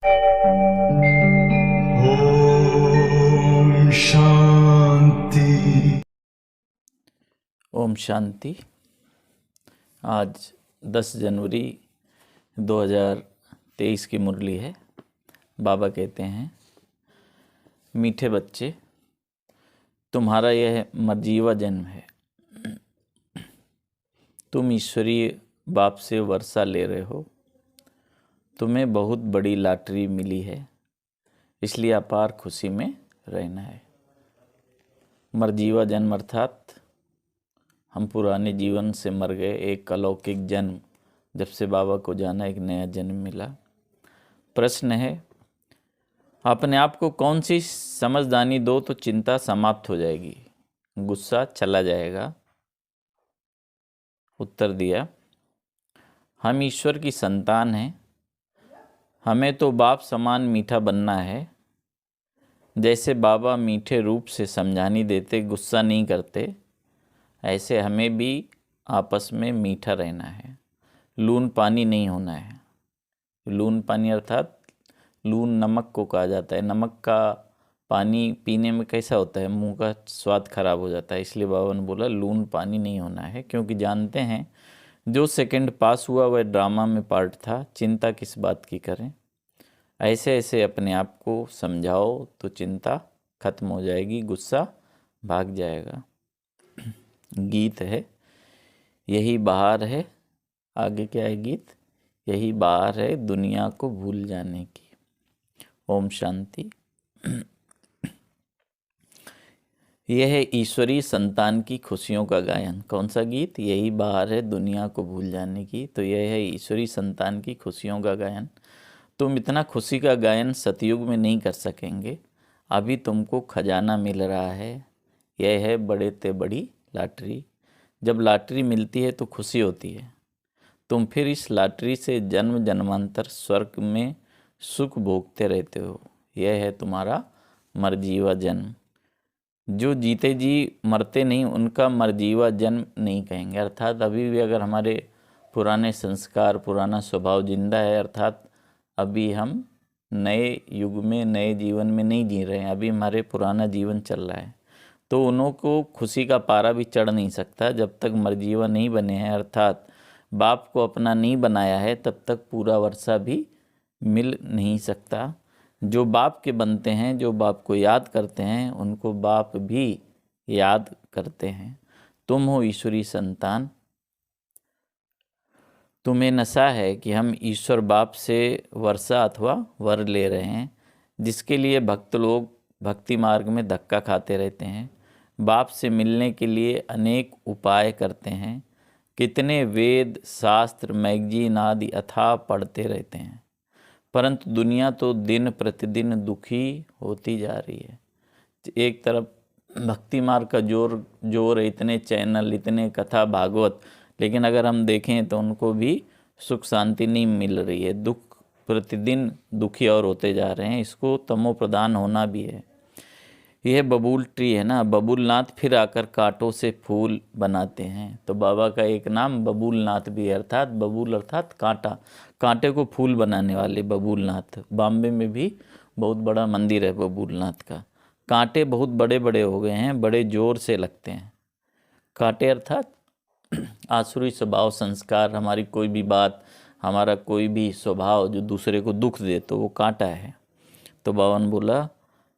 ओम शांति। ओम शांति। आज 10 जनवरी 2023 की मुरली है। बाबा कहते हैं, मीठे बच्चे, तुम्हारा यह मर्जीवा जन्म है। तुम ईश्वरीय बाप से वर्षा ले रहे हो। तुम्हें बहुत बड़ी लॉटरी मिली है, इसलिए अपार खुशी में रहना है। मर्जीवा जन्म अर्थात हम पुराने जीवन से मर गए, एक अलौकिक जन्म। जब से बाबा को जाना, एक नया जन्म मिला। प्रश्न है, अपने आप को कौन सी समझदारी दो तो चिंता समाप्त हो जाएगी, गुस्सा चला जाएगा। उत्तर दिया, हम ईश्वर की संतान हैं। हमें तो बाप समान मीठा बनना है। जैसे बाबा मीठे रूप से समझानी देते, गुस्सा नहीं करते, ऐसे हमें भी आपस में मीठा रहना है। लून पानी नहीं होना है। लून पानी अर्थात लून नमक को कहा जाता है। नमक का पानी पीने में कैसा होता है, मुंह का स्वाद खराब हो जाता है। इसलिए बाबा ने बोला लून पानी नहीं होना है, क्योंकि जानते हैं जो सेकंड पास हुआ वह ड्रामा में पार्ट था, चिंता किस बात की करें। ऐसे ऐसे अपने आप को समझाओ तो चिंता खत्म हो जाएगी, गुस्सा भाग जाएगा। गीत है, यही बहार है। आगे क्या है गीत? यही बहार है दुनिया को भूल जाने की। ओम शांति। यह है ईश्वरीय संतान की खुशियों का गायन। कौन सा गीत? यही बहार है दुनिया को भूल जाने की। तो यह है ईश्वरीय संतान की खुशियों का गायन। तुम इतना खुशी का गायन सतयुग में नहीं कर सकेंगे। अभी तुमको खजाना मिल रहा है। यह है बड़े ते बड़ी लॉटरी। जब लॉटरी मिलती है तो खुशी होती है। तुम फिर इस लॉटरी से जन्म जन्मांतर स्वर्ग में सुख भोगते रहते हो। यह है तुम्हारा मरजीवा जन्म। जो जीते जी मरते नहीं, उनका मरजीवा जन्म नहीं कहेंगे। अर्थात अभी भी अगर हमारे पुराने संस्कार, पुराना स्वभाव जिंदा है, अर्थात अभी हम नए युग में, नए जीवन में नहीं जी रहे हैं, अभी हमारे पुराना जीवन चल रहा है, तो उन्हों को खुशी का पारा भी चढ़ नहीं सकता। जब तक मरजीवा नहीं बने हैं, अर्थात बाप को अपना नहीं बनाया है, तब तक पूरा वर्षा भी मिल नहीं सकता। जो बाप के बनते हैं, जो बाप को याद करते हैं, उनको बाप भी याद करते हैं। तुम हो ईश्वरी संतान। तुम्हें नशा है कि हम ईश्वर बाप से वर्षा अथवा वर ले रहे हैं, जिसके लिए भक्त लोग भक्ति मार्ग में धक्का खाते रहते हैं। बाप से मिलने के लिए अनेक उपाय करते हैं। कितने वेद, शास्त्र, मैगजीन आदि अथाह पढ़ते रहते हैं, परंतु दुनिया तो दिन प्रतिदिन दुखी होती जा रही है। एक तरफ भक्ति मार्ग का जोर है, इतने चैनल, इतने कथा भागवत, लेकिन अगर हम देखें तो उनको भी सुख शांति नहीं मिल रही है। दुख प्रतिदिन दुखी और होते जा रहे हैं। इसको तमो प्रदान होना भी है। यह बबूल ट्री है ना, बबूलनाथ फिर आकर कांटों से फूल बनाते हैं। तो बाबा का एक नाम बबूलनाथ भी है, अर्थात बबूल अर्थात कांटा, कांटे को फूल बनाने वाले बबूलनाथ। बॉम्बे में भी बहुत बड़ा मंदिर है बबूलनाथ का। कांटे बहुत बड़े बड़े हो गए हैं, बड़े जोर से लगते हैं। कांटे अर्थात आसुरी स्वभाव, संस्कार, हमारी कोई भी बात, हमारा कोई भी स्वभाव जो दूसरे को दुख दे, तो वो कांटा है। तो बाबा ने बोला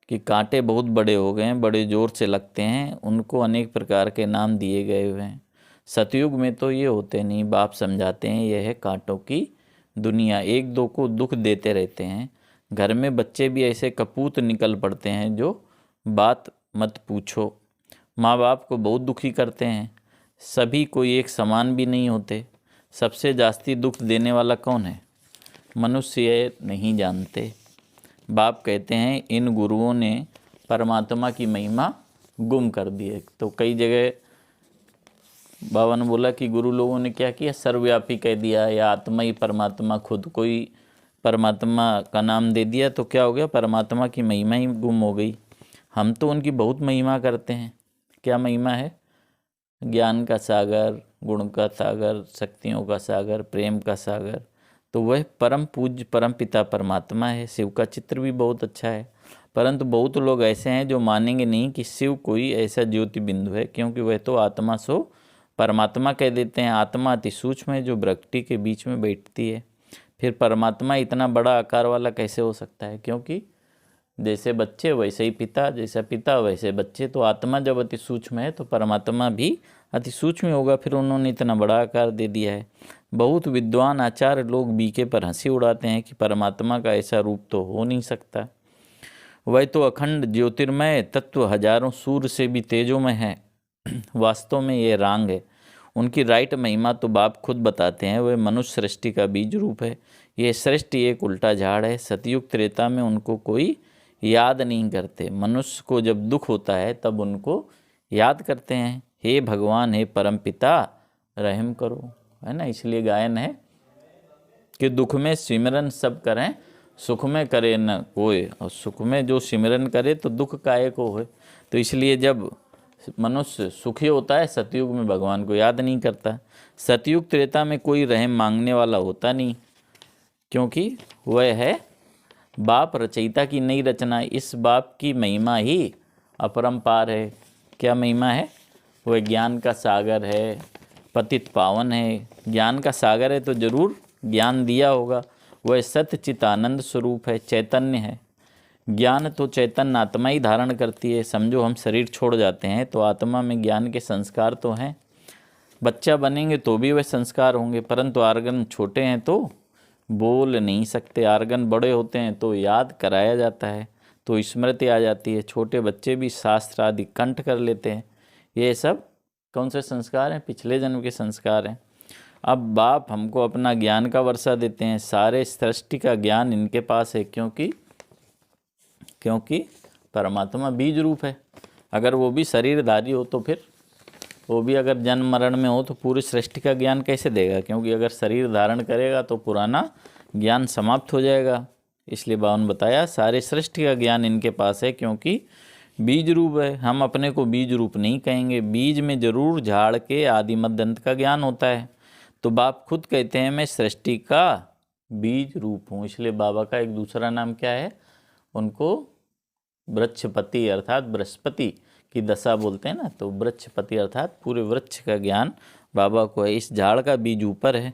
कि कांटे बहुत बड़े हो गए हैं, बड़े ज़ोर से लगते हैं, उनको अनेक प्रकार के नाम दिए गए हुए हैं। सतयुग में तो ये होते नहीं। बाप समझाते हैं यह है कांटों की दुनिया, एक दो को दुख देते रहते हैं। घर में बच्चे भी ऐसे कपूत निकल पड़ते हैं जो बात मत पूछो। माँ बाप को बहुत दुखी करते हैं। सभी कोई एक समान भी नहीं होते। सबसे जास्ती दुख देने वाला कौन है? मनुष्य ये नहीं जानते। बाप कहते हैं इन गुरुओं ने परमात्मा की महिमा गुम कर दी है। तो कई जगह बाबा ने बोला कि गुरु लोगों ने क्या किया, सर्वव्यापी कह दिया, या आत्मा ही परमात्मा, खुद कोई परमात्मा का नाम दे दिया, तो क्या हो गया, परमात्मा की महिमा ही गुम हो गई। हम तो उनकी बहुत महिमा करते हैं। क्या महिमा है? ज्ञान का सागर, गुण का सागर, शक्तियों का सागर, प्रेम का सागर। तो वह परम पूज्य परम पिता परमात्मा है। शिव का चित्र भी बहुत अच्छा है, परंतु बहुत लोग ऐसे हैं जो मानेंगे नहीं कि शिव कोई ऐसा ज्योति बिंदु है, क्योंकि वह तो आत्मा सो परमात्मा कह देते हैं। आत्मा अति सूक्ष्म है जो वृक्ति के बीच में बैठती है। फिर परमात्मा इतना बड़ा आकार वाला कैसे हो सकता है? क्योंकि जैसे बच्चे वैसे ही पिता, जैसा पिता वैसे बच्चे। तो आत्मा जब अति सूक्ष्म है तो परमात्मा भी अति सूक्ष्म होगा। फिर उन्होंने इतना बड़ा आकार दे दिया है। बहुत विद्वान आचार्य लोग बीके पर हंसी उड़ाते हैं कि परमात्मा का ऐसा रूप तो हो नहीं सकता। वह तो अखंड ज्योतिर्मय तत्व हजारों सूर्य से भी तेजोमय है। वास्तव में ये रांग है। उनकी राइट महिमा तो बाप खुद बताते हैं। वह मनुष्य सृष्टि का बीज रूप है। ये सृष्टि एक उल्टा झाड़ है। सतयुग त्रेता में उनको कोई याद नहीं करते। मनुष्य को जब दुख होता है तब उनको याद करते हैं, हे भगवान, हे परम पिता, रहम करो, है ना। इसलिए गायन है कि दुख में सिमरन सब करें, सुख में करे न कोई। और सुख में जो सिमरन करे तो दुख काहे को होए। तो इसलिए जब मनुष्य सुखी होता है सतयुग में भगवान को याद नहीं करता। सतयुग त्रेता में कोई रहम मांगने वाला होता नहीं, क्योंकि वह है बाप रचयिता की नई रचना। इस बाप की महिमा ही अपरंपार है। क्या महिमा है? वह ज्ञान का सागर है, पतित पावन है। ज्ञान का सागर है तो जरूर ज्ञान दिया होगा। वह सत्य चित आनंद स्वरूप है, चैतन्य है। ज्ञान तो चैतन्य आत्मा ही धारण करती है। समझो हम शरीर छोड़ जाते हैं तो आत्मा में ज्ञान के संस्कार तो हैं। बच्चा बनेंगे तो भी वह संस्कार होंगे, परंतु आर्गन छोटे हैं तो बोल नहीं सकते। आर्गन बड़े होते हैं तो याद कराया जाता है तो स्मृति आ जाती है। छोटे बच्चे भी शास्त्र आदि कंठ कर लेते हैं। ये सब कौन से संस्कार हैं? पिछले जन्म के संस्कार हैं। अब बाप हमको अपना ज्ञान का वर्षा देते हैं। सारे सृष्टि का ज्ञान इनके पास है, क्योंकि परमात्मा बीज रूप है। अगर वो भी शरीरधारी हो तो फिर वो भी अगर जन्म मरण में हो तो पूरी सृष्टि का ज्ञान कैसे देगा? क्योंकि अगर शरीर धारण करेगा तो पुराना ज्ञान समाप्त हो जाएगा। इसलिए बाबा ने बताया सारे सृष्टि का ज्ञान इनके पास है, क्योंकि बीज रूप है। हम अपने को बीज रूप नहीं कहेंगे। बीज में जरूर झाड़ के आदि मध्य अंत का ज्ञान होता है। तो बाप खुद कहते हैं मैं सृष्टि का बीज रूप हूँ। इसलिए बाबा का एक दूसरा नाम क्या है? उनको वृक्षपति अर्थात बृहस्पति की दशा बोलते हैं ना। तो वृक्षपति अर्थात पूरे वृक्ष का ज्ञान बाबा को है। इस झाड़ का बीज ऊपर है।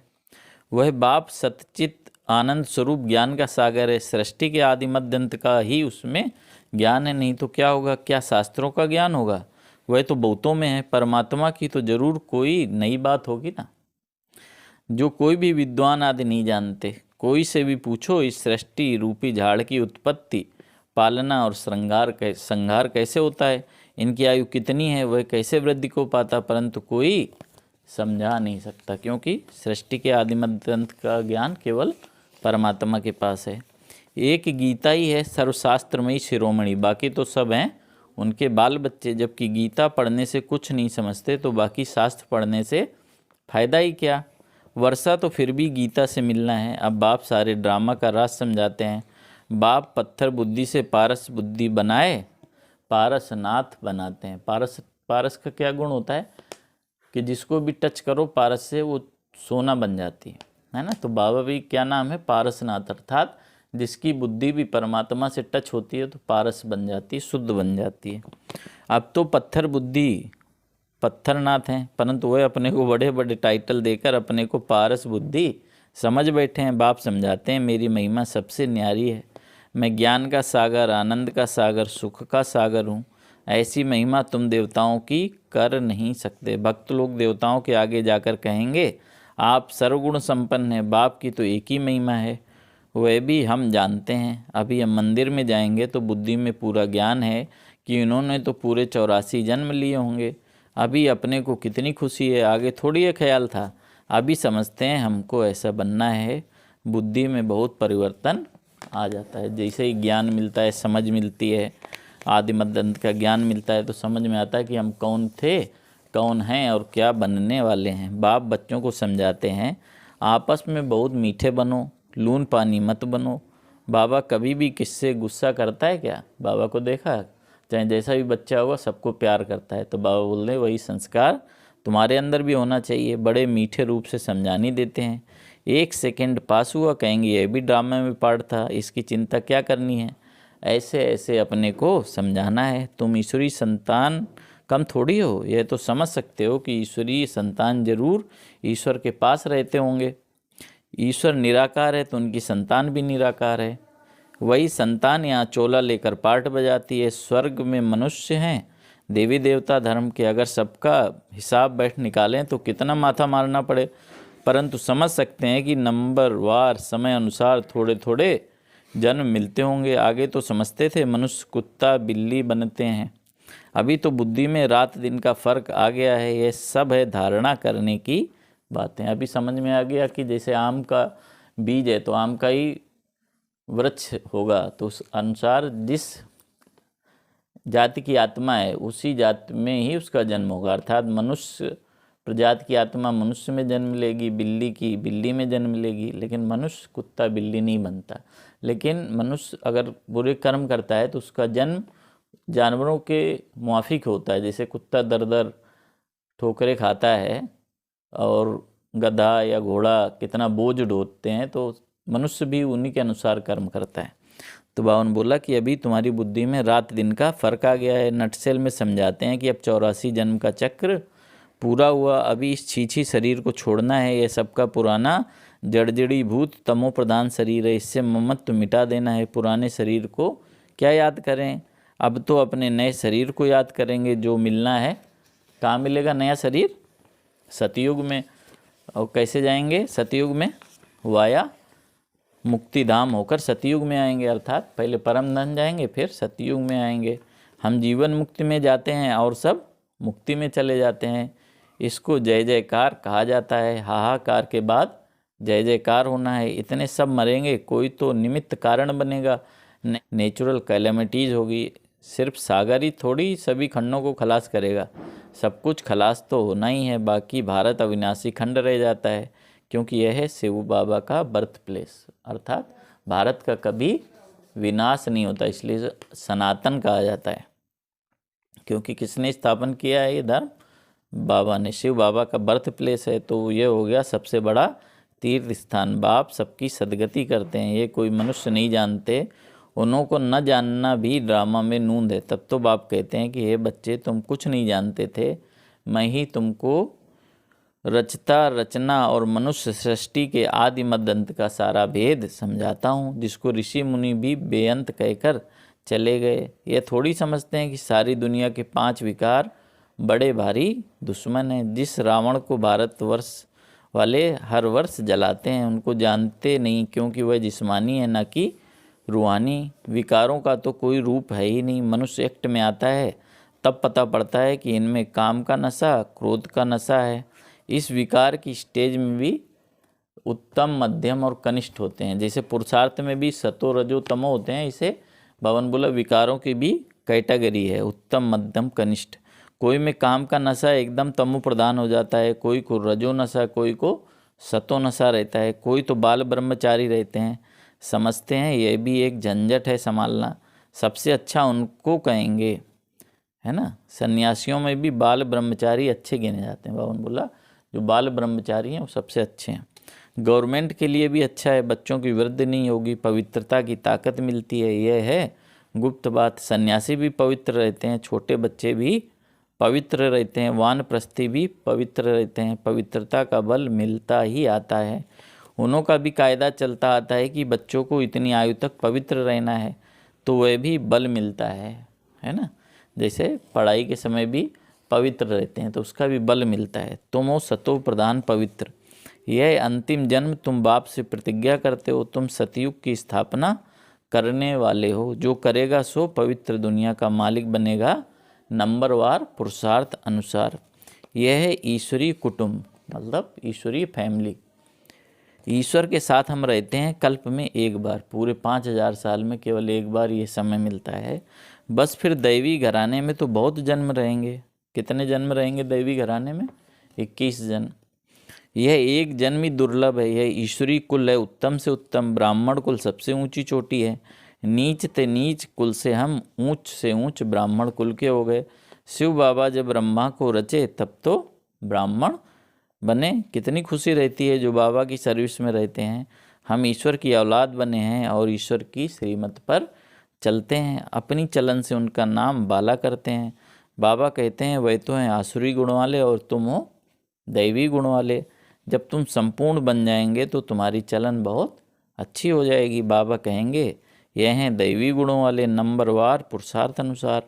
वह बाप सतचित आनंद स्वरूप ज्ञान का सागर है। सृष्टि के आदि मध्यंत का ही उसमें ज्ञान है। नहीं तो क्या होगा? क्या शास्त्रों का ज्ञान होगा? वह तो बहुतों में है। परमात्मा की तो जरूर कोई नई बात होगी ना, जो कोई भी विद्वान आदि नहीं जानते। कोई से भी पूछो इस सृष्टि रूपी झाड़ की उत्पत्ति, पालना और संहार कैसे होता है, इनकी आयु कितनी है, वह कैसे वृद्धि को पाता, परंतु कोई समझा नहीं सकता, क्योंकि सृष्टि के आदि मध्य अंत का ज्ञान केवल परमात्मा के पास है। एक गीता ही है सर्वशास्त्रमयी शिरोमणि, बाकी तो सब हैं उनके बाल बच्चे। जबकि गीता पढ़ने से कुछ नहीं समझते तो बाकी शास्त्र पढ़ने से फायदा ही क्या? वर्षा तो फिर भी गीता से मिलना है। अब बाप सारे ड्रामा का राज समझाते हैं। बाप पत्थर बुद्धि से पारस बुद्धि बनाए पारसनाथ बनाते हैं। पारस का क्या गुण होता है कि जिसको भी टच करो पारस से वो सोना बन जाती है ना। तो बाबा भी क्या नाम है? पारसनाथ, अर्थात जिसकी बुद्धि भी परमात्मा से टच होती है तो पारस बन जाती है, शुद्ध बन जाती है। अब तो पत्थर बुद्धि पत्थरनाथ हैं, परंतु वह अपने को बड़े बड़े टाइटल देकर अपने को पारस बुद्धि समझ बैठे हैं। बाप समझाते हैं मेरी महिमा सबसे न्यारी है। मैं ज्ञान का सागर, आनंद का सागर, सुख का सागर हूँ। ऐसी महिमा तुम देवताओं की कर नहीं सकते। भक्त लोग देवताओं के आगे जाकर कहेंगे आप सर्वगुण संपन्न हैं। बाप की तो एक ही महिमा है, वह भी हम जानते हैं। अभी हम मंदिर में जाएंगे तो बुद्धि में पूरा ज्ञान है कि इन्होंने तो पूरे 84 जन्म लिए होंगे। अभी अपने को कितनी खुशी है, आगे थोड़ी ये ख्याल था। अभी समझते हैं हमको ऐसा बनना है। बुद्धि में बहुत परिवर्तन आ जाता है। जैसे ही ज्ञान मिलता है, समझ मिलती है, आदि मध्य अंत का ज्ञान मिलता है तो समझ में आता है कि हम कौन थे, कौन हैं और क्या बनने वाले हैं। बाप बच्चों को समझाते हैं आपस में बहुत मीठे बनो, लून पानी मत बनो। बाबा कभी भी किससे गुस्सा करता है क्या? बाबा को देखा? चाहे जैसा भी बच्चा होगा सबको प्यार करता है। तो बाबा बोल रहे वही संस्कार तुम्हारे अंदर भी होना चाहिए। बड़े मीठे रूप से समझानी देते हैं। 1 सेकंड पास हुआ कहेंगे ये भी ड्रामा में पार्ट था, इसकी चिंता क्या करनी है। ऐसे ऐसे अपने को समझाना है। तुम ईश्वरीय संतान कम थोड़ी हो, यह तो समझ सकते हो कि ईश्वरीय संतान जरूर ईश्वर के पास रहते होंगे। ईश्वर निराकार है तो उनकी संतान भी निराकार है। वही संतान यहाँ चोला लेकर पार्ट बजाती है। स्वर्ग में मनुष्य हैं, देवी देवता धर्म के, अगर सबका हिसाब बैठ निकालें तो कितना माथा मारना पड़े, परंतु समझ सकते हैं कि नंबर वार समय अनुसार थोड़े थोड़े जन्म मिलते होंगे। आगे तो समझते थे मनुष्य कुत्ता बिल्ली बनते हैं, अभी तो बुद्धि में रात दिन का फर्क आ गया है। ये सब है धारणा करने की बातें। अभी समझ में आ गया कि जैसे आम का बीज है तो आम का ही वृक्ष होगा, तो उस अनुसार जिस जाति की आत्मा है उसी जाति में ही उसका जन्म होगा। अर्थात मनुष्य प्रजाति की आत्मा मनुष्य में जन्म लेगी, बिल्ली की बिल्ली में जन्म लेगी, लेकिन मनुष्य कुत्ता बिल्ली नहीं बनता। लेकिन मनुष्य अगर बुरे कर्म करता है तो उसका जन्म जानवरों के मुआफिक होता है। जैसे कुत्ता दर दर ठोकरे खाता है और गधा या घोड़ा कितना बोझ ढोते हैं, तो मनुष्य भी उन्हीं के अनुसार कर्म करता है। तो बावन बोला कि अभी तुम्हारी बुद्धि में रात दिन का फर्क आ गया है। नटसेल में समझाते हैं कि अब 84 जन्म का चक्र पूरा हुआ, अभी इस छीछी शरीर को छोड़ना है। यह सबका पुराना जड़जड़ी भूत तमो प्रधान शरीर है, इससे ममत्व मिटा देना है। पुराने शरीर को क्या याद करें, अब तो अपने नए शरीर को याद करेंगे जो मिलना है। कहाँ मिलेगा नया शरीर? सतयुग में। और कैसे जाएंगे सतयुग में? वाया मुक्ति धाम होकर सतयुग में आएंगे, अर्थात पहले परम धाम जाएंगे फिर सतयुग में आएंगे। हम जीवन मुक्ति में जाते हैं और सब मुक्ति में चले जाते हैं। इसको जय जयकार कहा जाता है। हाहाकार के बाद जय जयकार होना है। इतने सब मरेंगे, कोई तो निमित्त कारण बनेगा। नेचुरल कैलेमिटीज होगी। सिर्फ सागर ही थोड़ी सभी खंडों को खलास करेगा, सब कुछ खलास तो होना ही है। बाकी भारत अविनाशी खंड रह जाता है, क्योंकि यह है शिव बाबा का बर्थ प्लेस। अर्थात भारत का कभी विनाश नहीं होता, इसलिए सनातन कहा जाता है। क्योंकि किसने स्थापन किया है ये धर्म? बाबा ने। शिव बाबा का बर्थ प्लेस है, तो ये हो गया सबसे बड़ा तीर्थ स्थान। बाप सबकी सदगति करते हैं, ये कोई मनुष्य नहीं जानते। उन्हों को न जानना भी ड्रामा में नूंद है। तब तो बाप कहते हैं कि हे बच्चे, तुम कुछ नहीं जानते थे, मैं ही तुमको रचता रचना और मनुष्य सृष्टि के आदि मध्य अंत का सारा भेद समझाता हूँ, जिसको ऋषि मुनि भी बेअंत कहकर चले गए। ये थोड़ी समझते हैं कि सारी दुनिया के 5 विकार बड़े भारी दुश्मन हैं। जिस रावण को भारतवर्ष वाले हर वर्ष जलाते हैं, उनको जानते नहीं, क्योंकि वह जिस्मानी है न कि रूहानी। विकारों का तो कोई रूप है ही नहीं। मनुष्य एक्ट में आता है तब पता पड़ता है कि इनमें काम का नशा, क्रोध का नशा है। इस विकार की स्टेज में भी उत्तम, मध्यम और कनिष्ठ होते हैं। जैसे पुरुषार्थ में भी सतो रजो तमो होते हैं, इसे भवन बोला विकारों की भी कैटेगरी है, उत्तम मध्यम कनिष्ठ। कोई में काम का नशा एकदम तमो प्रधान हो जाता है, कोई को रजो नशा, कोई को सतो नशा रहता है, कोई तो बाल ब्रह्मचारी रहते हैं। समझते हैं ये भी एक झंझट है संभालना। सबसे अच्छा उनको कहेंगे, है ना। सन्यासियों में भी बाल ब्रह्मचारी अच्छे गिने जाते हैं। बावन बोला जो बाल ब्रह्मचारी हैं वो सबसे अच्छे हैं। गवर्नमेंट के लिए भी अच्छा है, बच्चों की वृद्धि नहीं होगी, पवित्रता की ताकत मिलती है। यह है गुप्त बात। सन्यासी भी पवित्र रहते हैं, छोटे बच्चे भी पवित्र रहते हैं, वानप्रस्थी भी पवित्र रहते हैं। पवित्रता का बल मिलता ही आता है। उन्हों का भी कायदा चलता आता है कि बच्चों को इतनी आयु तक पवित्र रहना है, तो वह भी बल मिलता है ना। जैसे पढ़ाई के समय भी पवित्र रहते हैं तो उसका भी बल मिलता है। तुम हो सतो प्रधान पवित्र। यह अंतिम जन्म तुम बाप से प्रतिज्ञा करते हो, तुम सतयुग की स्थापना करने वाले हो। जो करेगा सो पवित्र दुनिया का मालिक बनेगा, नंबरवार पुरुषार्थ अनुसार। यह है ईश्वरीय कुटुंब, मतलब ईश्वरीय फैमिली। ईश्वर के साथ हम रहते हैं कल्प में एक बार, पूरे 5000 साल में केवल एक बार ये समय मिलता है बस। फिर दैवी घराने में तो बहुत जन्म रहेंगे। कितने जन्म रहेंगे दैवी घराने में? 21 जन्म। यह एक जन्म ही दुर्लभ है। यह ईश्वरीय कुल है, उत्तम से उत्तम। ब्राह्मण कुल सबसे ऊंची चोटी है। नीच ते नीच कुल से हम ऊंच से ऊंच ब्राह्मण कुल के हो गए। शिव बाबा जब ब्रह्मा को रचे तब तो ब्राह्मण बने, कितनी खुशी रहती है जो बाबा की सर्विस में रहते हैं। हम ईश्वर की औलाद बने हैं और ईश्वर की श्रीमत पर चलते हैं, अपनी चलन से उनका नाम बाला करते हैं। बाबा कहते हैं वह तो हैं आसुरी गुण वाले और तुम हो दैवी गुण वाले। जब तुम संपूर्ण बन जाएंगे तो तुम्हारी चलन बहुत अच्छी हो जाएगी। बाबा कहेंगे यह हैं दैवी गुणों वाले, नंबरवार पुरुषार्थ अनुसार।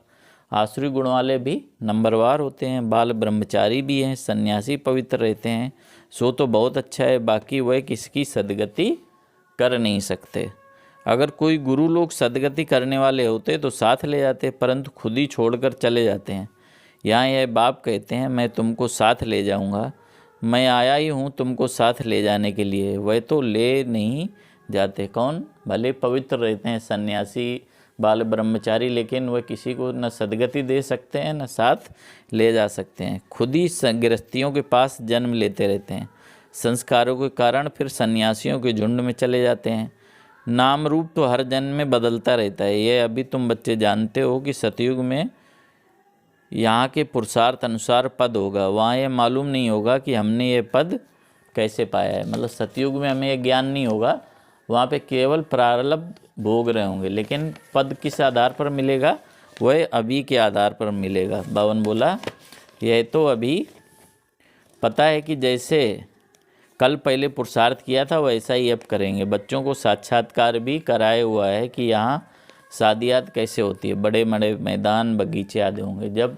आसुरी गुण वाले भी नंबरवार होते हैं, बाल ब्रह्मचारी भी हैं, सन्यासी पवित्र रहते हैं, सो तो बहुत अच्छा है, बाकी वह किसकी सदगति कर नहीं सकते। अगर कोई गुरु लोग सदगति करने वाले होते तो साथ ले जाते, परंतु खुद ही छोड़कर चले जाते हैं। यहाँ यह बाप कहते हैं मैं तुमको साथ ले जाऊँगा, मैं आया ही हूँ तुमको साथ ले जाने के लिए। वह तो ले नहीं जाते। कौन? भले पवित्र रहते हैं सन्यासी बाल ब्रह्मचारी, लेकिन वह किसी को न सदगति दे सकते हैं न साथ ले जा सकते हैं। खुद ही गृहस्थियों के पास जन्म लेते रहते हैं, संस्कारों के कारण फिर सन्यासियों के झुंड में चले जाते हैं। नाम रूप तो हर जन्म में बदलता रहता है। ये अभी तुम बच्चे जानते हो कि सतयुग में यहाँ के पुरुषार्थ अनुसार पद होगा, वहाँ ये मालूम नहीं होगा कि हमने ये पद कैसे पाया है। मतलब सतयुग में हमें ये ज्ञान नहीं होगा, वहाँ पे केवल प्रारब्ध भोग रहे होंगे, लेकिन पद किस आधार पर मिलेगा? वह अभी के आधार पर मिलेगा। बावन बोला यह तो अभी पता है कि जैसे कल पहले पुरुषार्थ किया था वैसा ही अब करेंगे। बच्चों को साक्षात्कार भी कराया हुआ है कि यहाँ शादियात कैसे होती है, बड़े बड़े मैदान बगीचे आदि होंगे। जब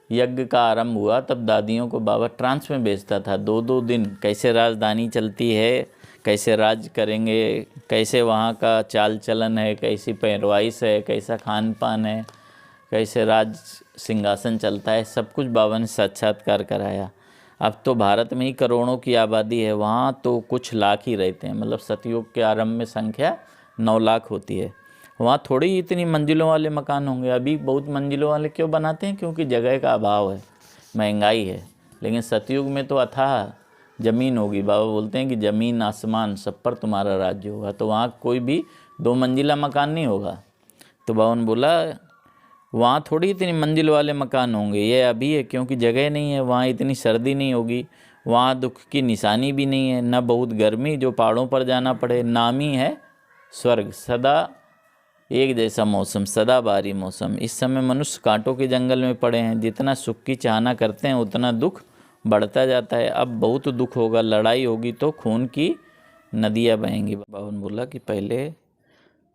यज्ञ का आरंभ हुआ तब दादियों को बाबा ट्रांस में भेजता था, 2-2 दिन कैसे राजधानी चलती है, कैसे राज करेंगे, कैसे वहाँ का चाल चलन है, कैसी पहरवाइश है, कैसा खान पान है, कैसे राज सिंहासन चलता है, सब कुछ बाबा ने साक्षात्कार कराया। अब तो भारत में ही करोड़ों की आबादी है, वहाँ तो कुछ लाख ही रहते हैं। मतलब सतयुग के आरंभ में संख्या 9 लाख होती है। वहाँ थोड़ी ही इतनी मंजिलों वाले मकान होंगे। अभी बहुत मंजिलों वाले क्यों बनाते हैं? क्योंकि जगह का अभाव है, महंगाई है। लेकिन सतयुग में तो अथाह ज़मीन होगी। बाबा बोलते हैं कि ज़मीन आसमान सब पर तुम्हारा राज्य होगा। तो वहाँ कोई भी 2 मंजिला मकान नहीं होगा। तो बाबा ने बोला वहाँ थोड़ी इतनी मंजिल वाले मकान होंगे, ये अभी है क्योंकि जगह नहीं है। वहाँ इतनी सर्दी नहीं होगी, वहाँ दुख की निशानी भी नहीं है, न बहुत गर्मी जो पहाड़ों पर जाना पड़े। नाम ही है स्वर्ग, सदा एक जैसा मौसम, सदा बारी मौसम। इस समय मनुष्य कांटों के जंगल में पड़े हैं। जितना सुख की चाहना करते हैं उतना दुख बढ़ता जाता है। अब बहुत दुख होगा, लड़ाई होगी तो खून की नदियाँ बहेंगी। बाबा ने बोला कि पहले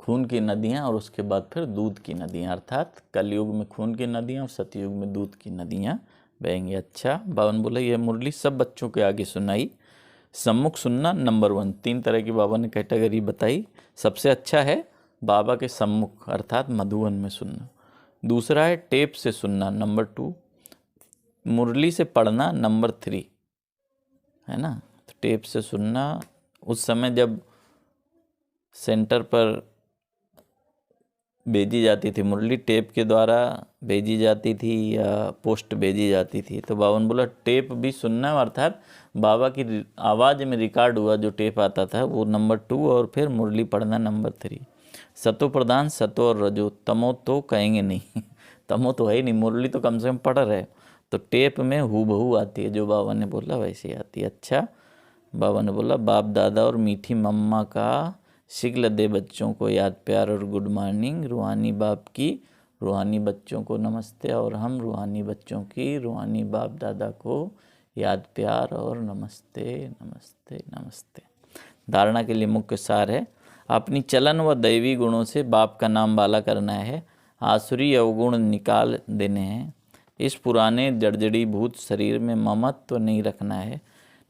खून की नदियाँ और उसके बाद फिर दूध की नदियाँ, अर्थात कलयुग में खून की नदियाँ और सतयुग में दूध की नदियाँ बहेंगी। अच्छा, बाबा ने बोला यह मुरली सब बच्चों के आगे सुनाई, सम्मुख सुनना। नंबर 1, 3 तरह की बाबा ने कैटेगरी बताई। सबसे अच्छा है बाबा के सम्मुख अर्थात मधुवन में सुनना। दूसरा है टेप से सुनना, नंबर 2। मुरली से पढ़ना, नंबर 3, है ना। तो टेप से सुनना, उस समय जब सेंटर पर भेजी जाती थी मुरली, टेप के द्वारा भेजी जाती थी या पोस्ट भेजी जाती थी। तो बाबा ने बोला टेप भी सुनना, अर्थात बाबा की आवाज़ में रिकॉर्ड हुआ जो टेप आता था वो, नंबर 2। और फिर मुरली पढ़ना, नंबर 3। सतो प्रधान, सतो और रजो, तमो तो कहेंगे नहीं तमो तो है ही नहीं। मुरली तो कम से कम पढ़ रहे, तो टेप में हूबहू आती है, जो बाबा ने बोला वैसे आती है। अच्छा, बाबा ने बोला बाप दादा और मीठी मम्मा का शिकल दे बच्चों को याद प्यार और गुड मॉर्निंग। रूहानी बाप की रूहानी बच्चों को नमस्ते, और हम रूहानी बच्चों की रूहानी बाप दादा को याद प्यार और नमस्ते नमस्ते नमस्ते। धारणा के लिए मुख्य सार है अपनी चलन व दैवी गुणों से बाप का नाम बाला करना है, आसुरी अवगुण निकाल देने हैं। इस पुराने जड़जड़ी भूत शरीर में ममत्व नहीं रखना है,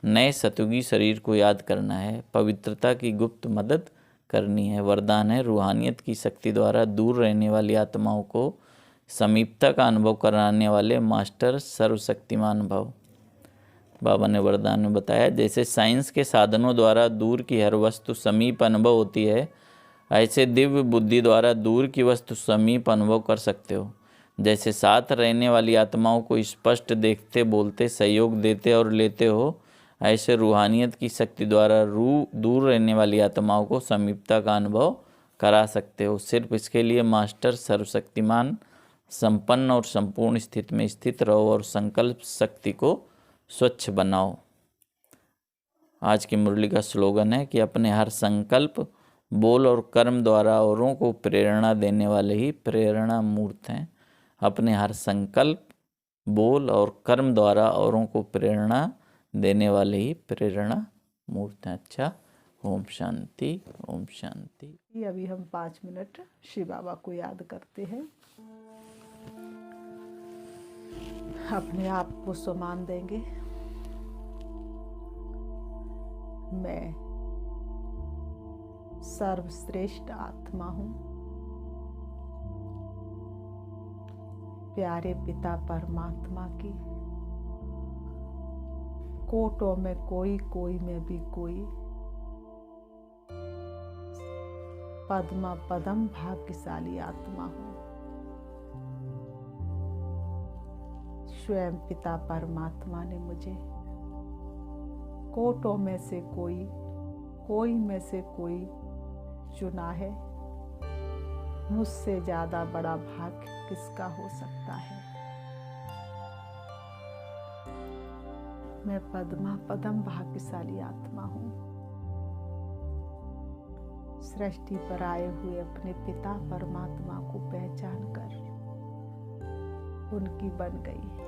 नए सतयुगी शरीर को याद करना है, पवित्रता की गुप्त मदद करनी है। वरदान है रूहानियत की शक्ति द्वारा दूर रहने वाली आत्माओं को समीपता का अनुभव कराने वाले मास्टर सर्वशक्तिमान भव। बाबा ने वरदान में बताया जैसे साइंस के साधनों द्वारा दूर की हर वस्तु समीप अनुभव होती है, ऐसे दिव्य बुद्धि द्वारा दूर की वस्तु समीप अनुभव कर सकते हो। जैसे साथ रहने वाली आत्माओं को स्पष्ट देखते, बोलते, सहयोग देते और लेते हो, ऐसे रूहानियत की शक्ति द्वारा दूर रहने वाली आत्माओं को समीपता का अनुभव करा सकते हो। सिर्फ इसके लिए मास्टर सर्वशक्तिमान संपन्न और संपूर्ण स्थिति में स्थित रहो और संकल्प शक्ति को स्वच्छ बनाओ। आज की मुरली का स्लोगन है कि अपने हर संकल्प, बोल और कर्म द्वारा औरों को प्रेरणा देने वाले ही प्रेरणा मूर्त हैं। अपने हर संकल्प, बोल और कर्म द्वारा औरों को प्रेरणा देने वाले ही प्रेरणा मूर्त हैं। अच्छा, ओम शांति, ओम शांति। अभी हम 5 मिनट शिव बाबा को याद करते हैं। अपने आप को सम्मान देंगे। मैं सर्वश्रेष्ठ आत्मा हूँ। प्यारे पिता परमात्मा की कोटों में कोई, कोई में भी कोई, पद्मा पदम भाग्यशाली आत्मा हूँ। स्वयं पिता परमात्मा ने मुझे कोटों में से कोई, कोई में से कोई चुना है। मुझसे ज्यादा बड़ा भाग्य किसका हो सकता है। मैं पद्मा पदम भाग्यशाली आत्मा हूँ। सृष्टि पर आए हुए अपने पिता परमात्मा को पहचान कर उनकी बन गई।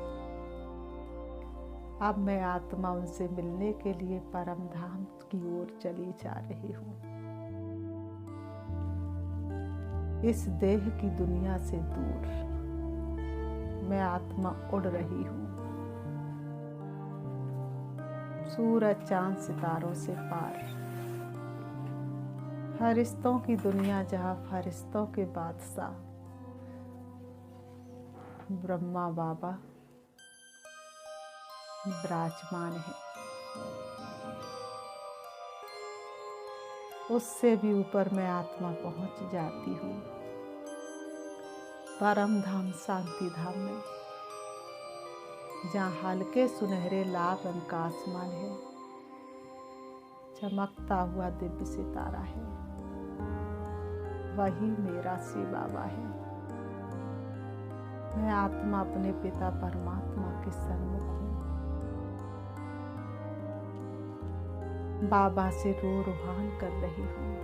अब मैं आत्मा उनसे मिलने के लिए परम धाम की ओर चली जा रही हूँ। इस देह की दुनिया से दूर मैं आत्मा उड़ रही हूँ। सूरज चांद सितारों से पार, फरिश्तों की दुनिया जहाँ फरिश्तों के बादशाह ब्रह्मा बाबा विराजमान है, उससे भी ऊपर मैं आत्मा पहुंच जाती हूँ। परम धाम शांति धाम में, जहाँ हल्के सुनहरे लाल रंग का आसमान है, चमकता हुआ दिव्य सितारा है, वही मेरा शिव बाबा है। मैं आत्मा अपने पिता परमात्मा के सन्मुख हूँ। बाबा से रो रुहान कर रही हूँ।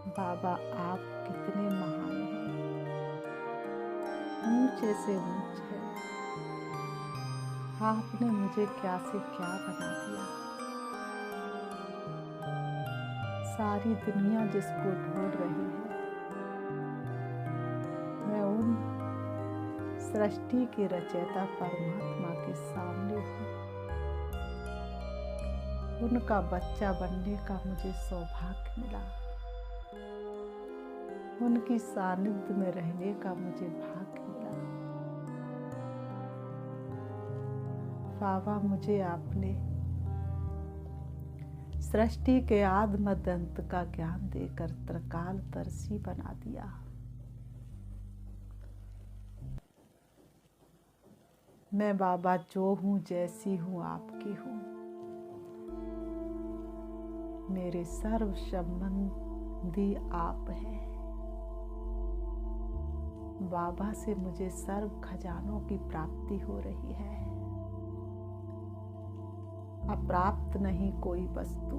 बाबा आप कितने महान हैं, ऊंचे से ऊंच है। आपने मुझे क्या से क्या बना दिया। सारी दुनिया जिसको ढूंढ रही है, मैं उन सृष्टि के रचयिता परमात्मा के सामने हूँ। उनका बच्चा बनने का मुझे सौभाग्य मिला। उनकी सानिध्य में रहने का मुझे भाग्य मिला। बाबा, मुझे आपने सृष्टि के आदि मध्य अंत का ज्ञान देकर त्रिकाल दर्शी बना दिया। मैं बाबा जो हूँ, जैसी हूँ, आपकी हूँ। मेरे सर्व संबंधी आप हैं। बाबा से मुझे सर्व खजानों की प्राप्ति हो रही है। अप्राप्त नहीं कोई वस्तु,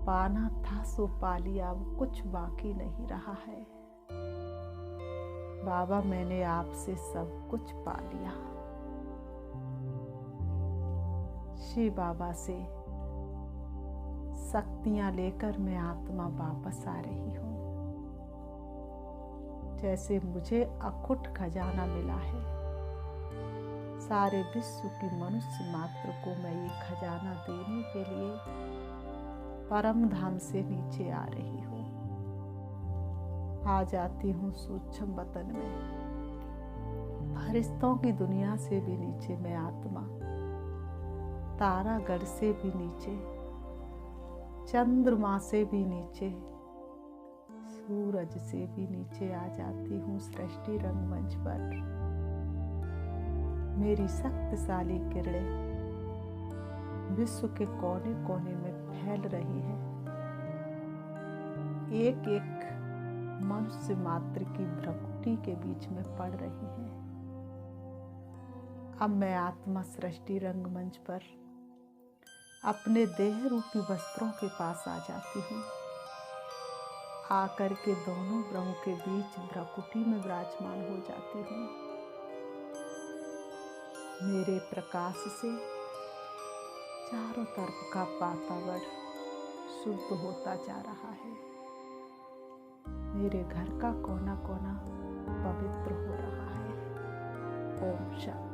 पाना था सो पा लिया, अब कुछ बाकी नहीं रहा है। बाबा, मैंने आपसे सब कुछ पा लिया। शिव बाबा से शक्तियां लेकर मैं आत्मा वापस आ रही हूँ। जैसे मुझे अखुट खजाना मिला है, सारे विश्व की मनुष्य मात्र को मैं ये खजाना देने के लिए परम धाम से नीचे आ रही हूँ। आ जाती हूँ सूक्ष्म वतन में। फरिश्तों की दुनिया से भी नीचे मैं आत्मा, तारागढ़ से भी नीचे, चंद्रमा से भी नीचे, सूरज से भी नीचे आ जाती हूँ सृष्टि रंगमंच पर। मेरी शक्तिशाली किरणें विश्व के कोने कोने में फैल रही है। एक एक मनुष्य मात्र की भ्रकुटी के बीच में पड़ रही है। अब मैं आत्मा सृष्टि रंगमंच पर अपने देह रूपी वस्त्रों के पास आ जाती हूँ। आकर के दोनों ब्रह्मों के बीच भ्रकुटी में विराजमान हो जाती हूँ। मेरे प्रकाश से चारों तरफ का वातावरण शुद्ध होता जा रहा है। मेरे घर का कोना कोना पवित्र हो रहा है। ओम शांति।